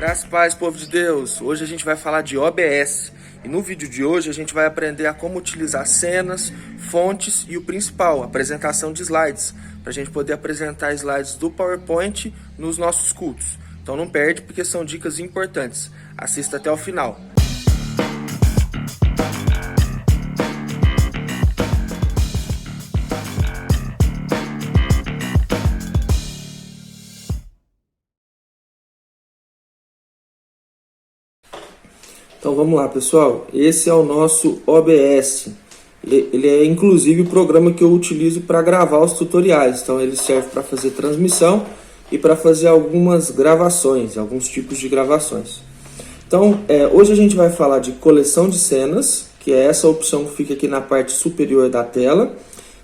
Graças e paz, povo de Deus! Hoje a gente vai falar de OBS e no vídeo de hoje a gente vai aprender a como utilizar cenas, fontes e o principal, a apresentação de slides, para a gente poder apresentar slides do PowerPoint nos nossos cultos. Então não perde porque são dicas importantes. Assista até o final. Então vamos lá, pessoal, esse é o nosso OBS, ele é inclusive o programa que eu utilizo para gravar os tutoriais, então ele serve para fazer transmissão e para fazer algumas gravações, alguns tipos de gravações. Então hoje a gente vai falar de coleção de cenas, que é essa opção que fica aqui na parte superior da tela,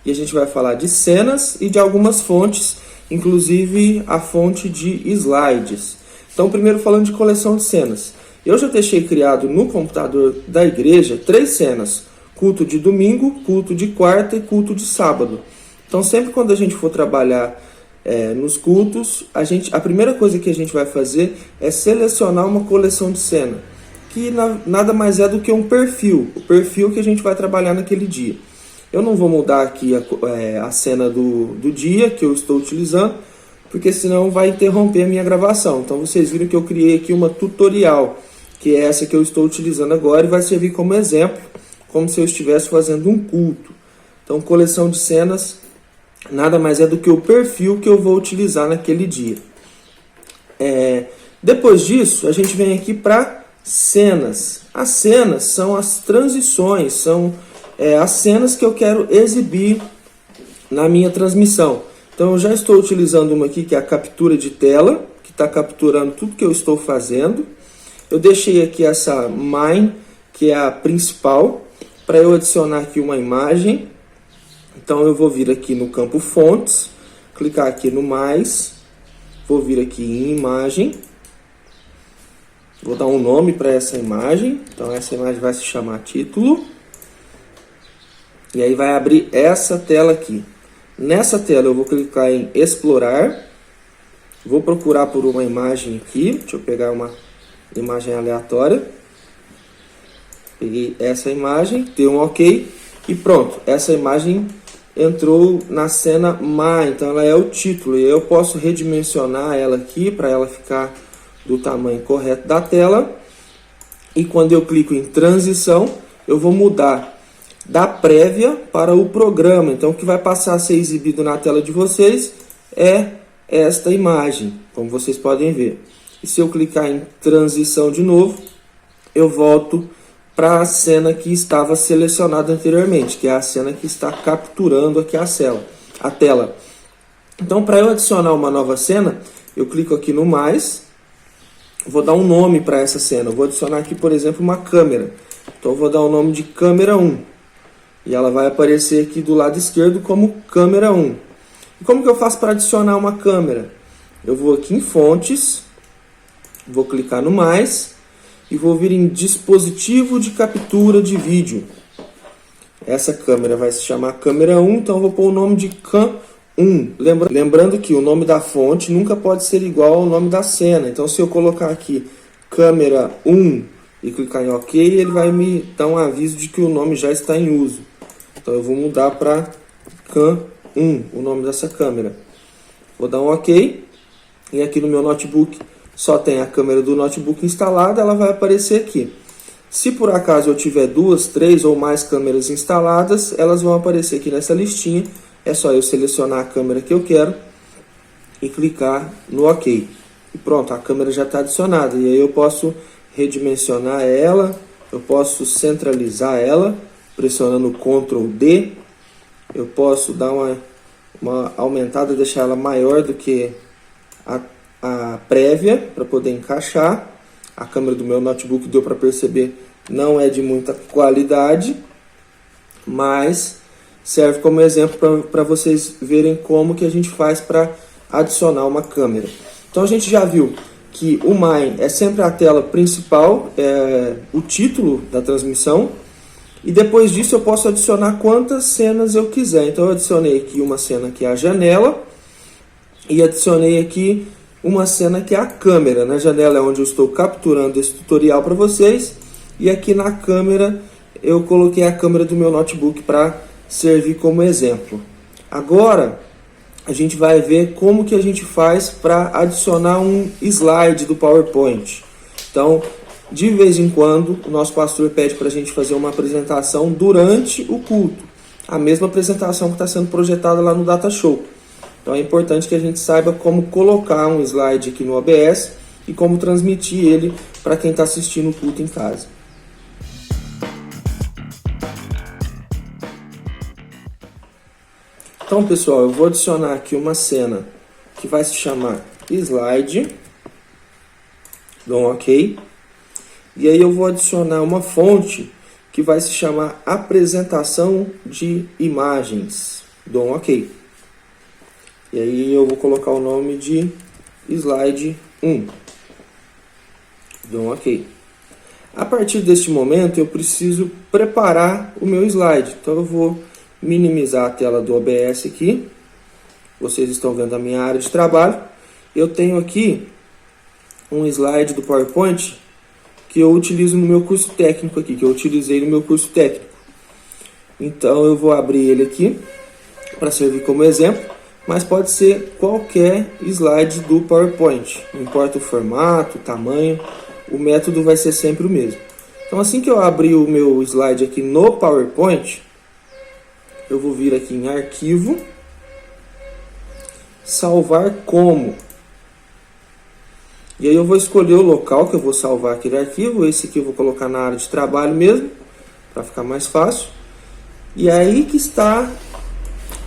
e a gente vai falar de cenas e de algumas fontes, inclusive a fonte de slides. Então primeiro falando de coleção de cenas. Eu já deixei criado no computador da igreja 3 cenas, culto de domingo, culto de quarta e culto de sábado. Então sempre quando a gente for trabalhar nos cultos, a primeira coisa que a gente vai fazer é selecionar uma coleção de cena, que nada mais é do que um perfil, o perfil que a gente vai trabalhar naquele dia. Eu não vou mudar aqui a cena do dia que eu estou utilizando, porque senão vai interromper a minha gravação. Então vocês viram que eu criei aqui uma tutorial, que é essa que eu estou utilizando agora e vai servir como exemplo, como se eu estivesse fazendo um culto. Então, coleção de cenas nada mais é do que o perfil que eu vou utilizar naquele dia. Depois disso, a gente vem aqui para cenas. As cenas são as transições, são as cenas que eu quero exibir na minha transmissão. Então, eu já estou utilizando uma aqui que é a captura de tela, que está capturando tudo que eu estou fazendo. Eu deixei aqui essa mine, que é a principal, para eu adicionar aqui uma imagem. Então eu vou vir aqui no campo fontes, clicar aqui no mais, vou vir aqui em imagem, vou dar um nome para essa imagem, então essa imagem vai se chamar título, e aí vai abrir essa tela aqui. Nessa tela eu vou clicar em explorar, vou procurar por uma imagem aqui, deixa eu pegar uma imagem aleatória, peguei essa imagem, dei um OK e pronto, essa imagem entrou na cena má, então ela é o título e eu posso redimensionar ela aqui para ela ficar do tamanho correto da tela. E quando eu clico em transição, eu vou mudar da prévia para o programa, então o que vai passar a ser exibido na tela de vocês é esta imagem, como vocês podem ver. E se eu clicar em transição de novo, eu volto para a cena que estava selecionada anteriormente, que é a cena que está capturando aqui a tela. Então, para eu adicionar uma nova cena, eu clico aqui no mais, vou dar um nome para essa cena. Eu vou adicionar aqui, por exemplo, uma câmera. Então, eu vou dar o nome de câmera 1. E ela vai aparecer aqui do lado esquerdo como câmera 1. E como que eu faço para adicionar uma câmera? Eu vou aqui em fontes, vou clicar no mais e vou vir em dispositivo de captura de vídeo. Essa câmera vai se chamar câmera 1, então eu vou pôr o nome de cam 1. Lembrando que o nome da fonte nunca pode ser igual ao nome da cena. Então se eu colocar aqui câmera 1 e clicar em OK, ele vai me dar um aviso de que o nome já está em uso. Então eu vou mudar para cam 1, o nome dessa câmera. Vou dar um OK e aqui no meu notebook só tem a câmera do notebook instalada, ela vai aparecer aqui. Se por acaso eu tiver 2, 3 ou mais câmeras instaladas, elas vão aparecer aqui nessa listinha. É só eu selecionar a câmera que eu quero e clicar no OK. E pronto, a câmera já está adicionada. E aí eu posso redimensionar ela, eu posso centralizar ela, pressionando Ctrl D. Eu posso dar uma aumentada, deixar ela maior do que a prévia para poder encaixar. A câmera do meu notebook, deu para perceber, não é de muita qualidade, mas serve como exemplo para vocês verem como que a gente faz para adicionar uma câmera. Então a gente já viu que o Mine é sempre a tela principal, o título da transmissão, e depois disso eu posso adicionar quantas cenas eu quiser. Então eu adicionei aqui uma cena que é a janela, e adicionei aqui uma cena que é a câmera. Na janela é onde eu estou capturando esse tutorial para vocês, e aqui na câmera eu coloquei a câmera do meu notebook para servir como exemplo. Agora a gente vai ver como que a gente faz para adicionar um slide do PowerPoint. Então, de vez em quando, o nosso pastor pede para a gente fazer uma apresentação durante o culto, a mesma apresentação que está sendo projetada lá no Data Show. Então é importante que a gente saiba como colocar um slide aqui no OBS e como transmitir ele para quem está assistindo o culto em casa. Então, pessoal, eu vou adicionar aqui uma cena que vai se chamar slide. Dou um OK. E aí eu vou adicionar uma fonte que vai se chamar apresentação de imagens. Dou um OK. E aí eu vou colocar o nome de slide 1. Dou um OK. A partir deste momento eu preciso preparar o meu slide. Então eu vou minimizar a tela do OBS aqui. Vocês estão vendo a minha área de trabalho. Eu tenho aqui um slide do PowerPoint que eu utilizo no meu curso técnico aqui, que eu utilizei no meu curso técnico. Então eu vou abrir ele aqui para servir como exemplo, mas pode ser qualquer slide do PowerPoint. Não importa o formato, o tamanho, o método vai ser sempre o mesmo. Então assim que eu abrir o meu slide aqui no PowerPoint, eu vou vir aqui em arquivo, salvar como. E aí eu vou escolher o local que eu vou salvar aquele arquivo. Esse aqui eu vou colocar na área de trabalho mesmo, para ficar mais fácil. E aí que está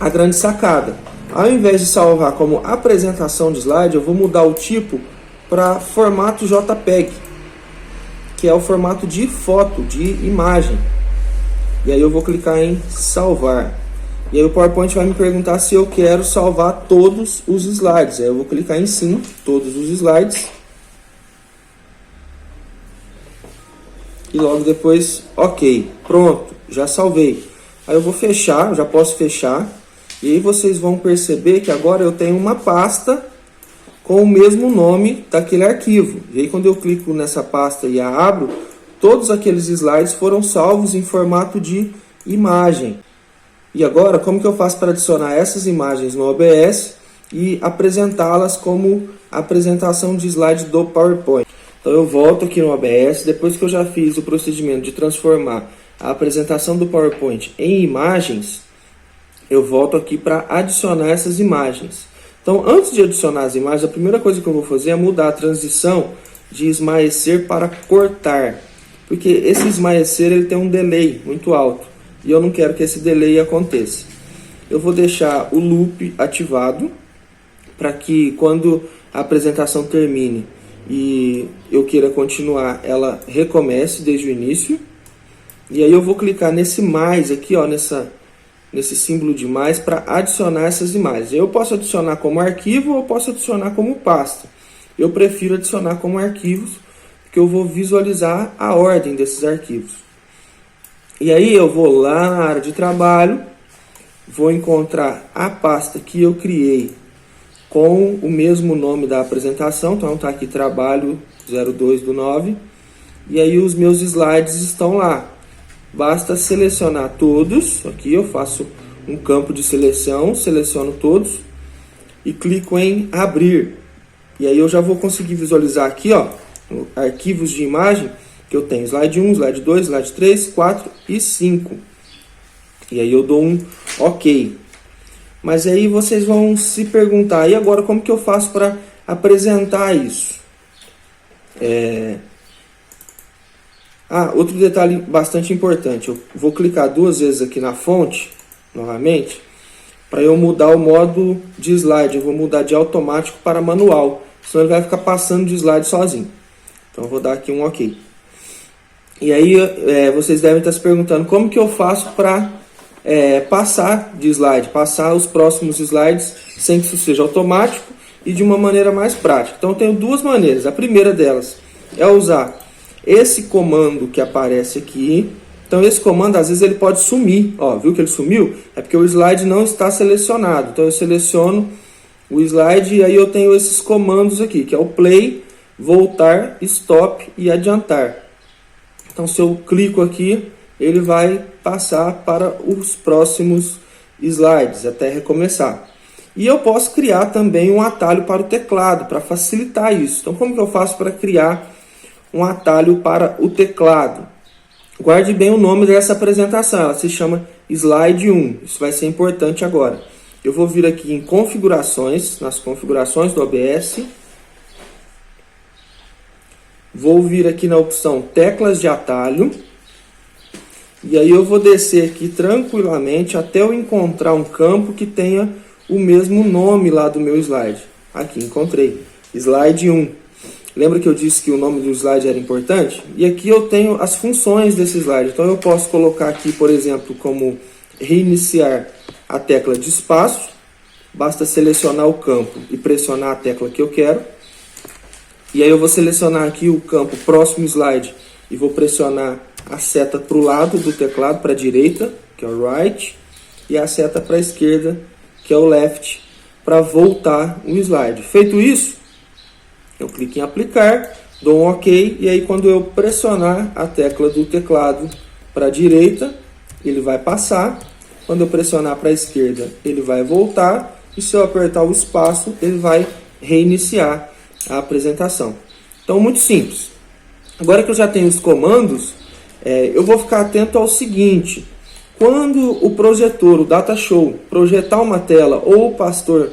a grande sacada. Ao invés de salvar como apresentação de slide, eu vou mudar o tipo para formato JPEG, que é o formato de foto, de imagem. E aí eu vou clicar em salvar. E aí o PowerPoint vai me perguntar se eu quero salvar todos os slides. Aí eu vou clicar em sim, todos os slides. E logo depois, OK. Pronto, já salvei. Aí eu vou fechar, já posso fechar. E aí vocês vão perceber que agora eu tenho uma pasta com o mesmo nome daquele arquivo. E aí quando eu clico nessa pasta e a abro, todos aqueles slides foram salvos em formato de imagem. E agora, como que eu faço para adicionar essas imagens no OBS e apresentá-las como apresentação de slide do PowerPoint? Então eu volto aqui no OBS, depois que eu já fiz o procedimento de transformar a apresentação do PowerPoint em imagens, eu volto aqui para adicionar essas imagens. Então, antes de adicionar as imagens, a primeira coisa que eu vou fazer é mudar a transição de esmaecer para cortar. Porque esse esmaecer ele tem um delay muito alto. E eu não quero que esse delay aconteça. Eu vou deixar o loop ativado para que quando a apresentação termine e eu queira continuar, ela recomece desde o início. E aí eu vou clicar nesse mais aqui, ó, nesse símbolo de mais para adicionar essas imagens. Eu posso adicionar como arquivo ou posso adicionar como pasta. Eu prefiro adicionar como arquivos, porque eu vou visualizar a ordem desses arquivos. E aí eu vou lá na área de trabalho, vou encontrar a pasta que eu criei com o mesmo nome da apresentação. Então está aqui trabalho 02/9. E aí os meus slides estão lá. Basta selecionar todos. Aqui eu faço um campo de seleção, seleciono todos e clico em abrir. E aí eu já vou conseguir visualizar aqui, ó, arquivos de imagem, que eu tenho slide 1, slide 2, slide 3, 4 e 5. E aí eu dou um OK. Mas aí vocês vão se perguntar, e agora como que eu faço para apresentar isso? Outro detalhe bastante importante. Eu vou clicar 2 vezes aqui na fonte, novamente, para eu mudar o modo de slide. Eu vou mudar de automático para manual, senão ele vai ficar passando de slide sozinho. Então eu vou dar aqui um OK. E aí vocês devem estar se perguntando como que eu faço para passar de slide, passar os próximos slides sem que isso seja automático e de uma maneira mais prática. Então eu tenho 2 maneiras. A primeira delas é usar esse comando que aparece aqui. Então esse comando às vezes ele pode sumir. Ó, viu que ele sumiu? É porque o slide não está selecionado. Então eu seleciono o slide, e aí eu tenho esses comandos aqui, que é o play, voltar, stop e adiantar. Então se eu clico aqui, ele vai passar para os próximos slides, até recomeçar. E eu posso criar também um atalho para o teclado, para facilitar isso. Então como que eu faço para criar um atalho para o teclado? Guarde bem o nome dessa apresentação, ela se chama Slide 1, isso vai ser importante agora. Eu vou vir aqui em configurações, nas configurações do OBS. Vou vir aqui na opção teclas de atalho. E aí eu vou descer aqui tranquilamente até eu encontrar um campo que tenha o mesmo nome lá do meu slide. Aqui, encontrei. Slide 1. Lembra que eu disse que o nome do slide era importante? E aqui eu tenho as funções desse slide. Então eu posso colocar aqui, por exemplo, como reiniciar a tecla de espaço. Basta selecionar o campo e pressionar a tecla que eu quero. E aí eu vou selecionar aqui o campo próximo slide e vou pressionar a seta para o lado do teclado, para a direita, que é o right, e a seta para a esquerda, que é o left, para voltar o slide. Feito isso, eu clico em aplicar, dou um OK, e aí quando eu pressionar a tecla do teclado para a direita, ele vai passar. Quando eu pressionar para a esquerda, ele vai voltar. E se eu apertar o espaço, ele vai reiniciar a apresentação. Então, muito simples. Agora que eu já tenho os comandos, eu vou ficar atento ao seguinte. Quando o projetor, o data show, projetar uma tela ou o pastor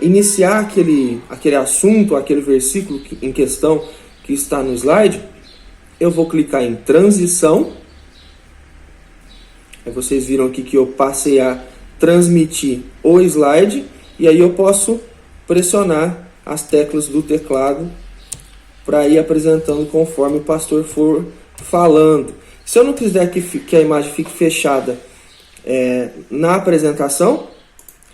iniciar aquele assunto, aquele versículo em questão que está no slide, eu vou clicar em transição. Aí vocês viram aqui que eu passei a transmitir o slide, e aí eu posso pressionar as teclas do teclado para ir apresentando conforme o pastor for falando. Se eu não quiser que a imagem fique fechada na apresentação,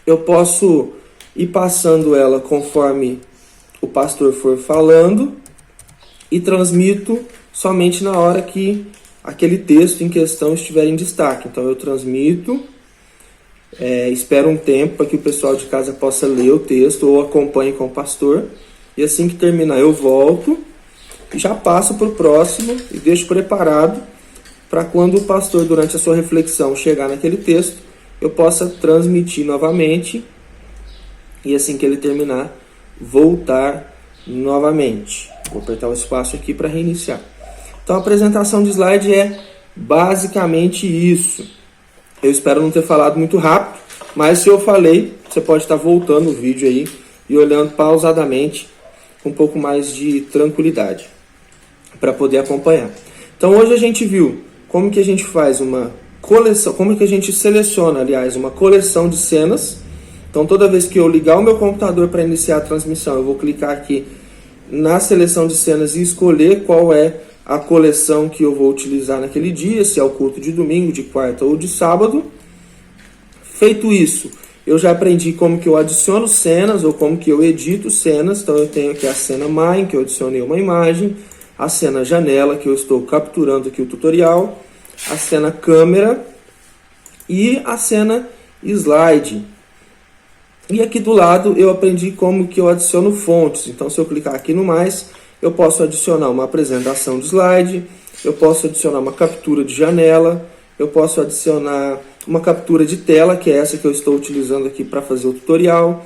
eu posso ir passando ela conforme o pastor for falando e transmito somente na hora que aquele texto em questão estiver em destaque. Então eu transmito, espero um tempo para que o pessoal de casa possa ler o texto ou acompanhe com o pastor, e assim que terminar eu volto e já passo para o próximo e deixo preparado para quando o pastor, durante a sua reflexão, chegar naquele texto, eu possa transmitir novamente e assim que ele terminar, voltar novamente. Vou apertar o espaço aqui para reiniciar. Então a apresentação de slide é basicamente isso. Eu espero não ter falado muito rápido, mas se eu falei, você pode estar voltando o vídeo aí e olhando pausadamente com um pouco mais de tranquilidade para poder acompanhar. Então hoje a gente viu como que a gente faz uma coleção, como que a gente seleciona, aliás, uma coleção de cenas. Então toda vez que eu ligar o meu computador para iniciar a transmissão, eu vou clicar aqui na seleção de cenas e escolher qual é a coleção que eu vou utilizar naquele dia, se é o culto de domingo, de quarta ou de sábado. Feito isso, eu já aprendi como que eu adiciono cenas ou como que eu edito cenas. Então eu tenho aqui a cena Mine, que eu adicionei uma imagem, a cena Janela, que eu estou capturando aqui o tutorial, a cena Câmera e a cena Slide. E aqui do lado eu aprendi como que eu adiciono fontes. Então se eu clicar aqui no mais, eu posso adicionar uma apresentação de slide, eu posso adicionar uma captura de janela, eu posso adicionar uma captura de tela, que é essa que eu estou utilizando aqui para fazer o tutorial,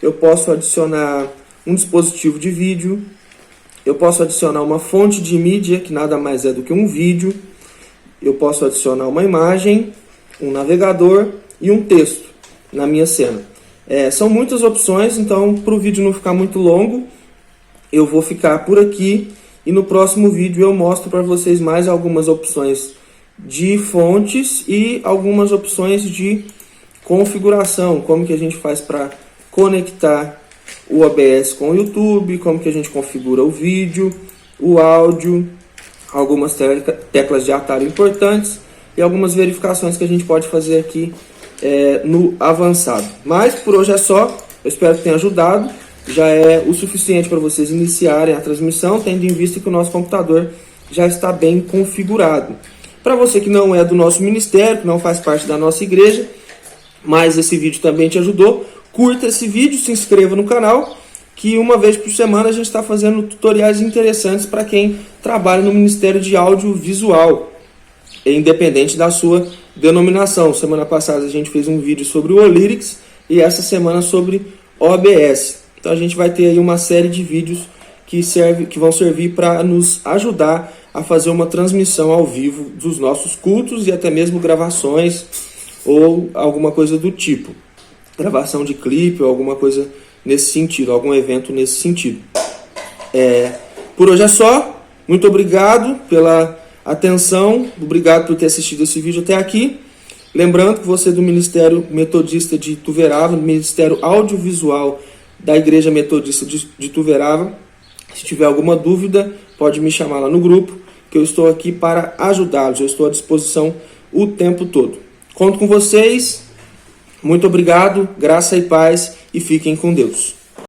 eu posso adicionar um dispositivo de vídeo, eu posso adicionar uma fonte de mídia, que nada mais é do que um vídeo, eu posso adicionar uma imagem, um navegador e um texto na minha cena. São muitas opções, então para o vídeo não ficar muito longo, eu vou ficar por aqui e no próximo vídeo eu mostro para vocês mais algumas opções de fontes e algumas opções de configuração, como que a gente faz para conectar o OBS com o YouTube, como que a gente configura o vídeo, o áudio, algumas teclas de atalho importantes e algumas verificações que a gente pode fazer aqui no avançado. Mas por hoje é só, eu espero que tenha ajudado. Já é o suficiente para vocês iniciarem a transmissão, tendo em vista que o nosso computador já está bem configurado. Para você que não é do nosso ministério, que não faz parte da nossa igreja, mas esse vídeo também te ajudou, curta esse vídeo, se inscreva no canal, que uma vez por semana a gente está fazendo tutoriais interessantes para quem trabalha no Ministério de Audiovisual, independente da sua denominação. Semana passada a gente fez um vídeo sobre o Olyrics e essa semana sobre OBS. Então a gente vai ter aí uma série de vídeos que vão servir para nos ajudar a fazer uma transmissão ao vivo dos nossos cultos e até mesmo gravações ou alguma coisa do tipo. Gravação de clipe ou alguma coisa nesse sentido, algum evento nesse sentido. Por hoje é só. Muito obrigado pela atenção, obrigado por ter assistido esse vídeo até aqui. Lembrando que você do Ministério Metodista de Ituverava, Ministério Audiovisual da Igreja Metodista de Ituverava, se tiver alguma dúvida, pode me chamar lá no grupo, que eu estou aqui para ajudá-los. Eu estou à disposição o tempo todo. Conto com vocês. Muito obrigado, graça e paz, e fiquem com Deus.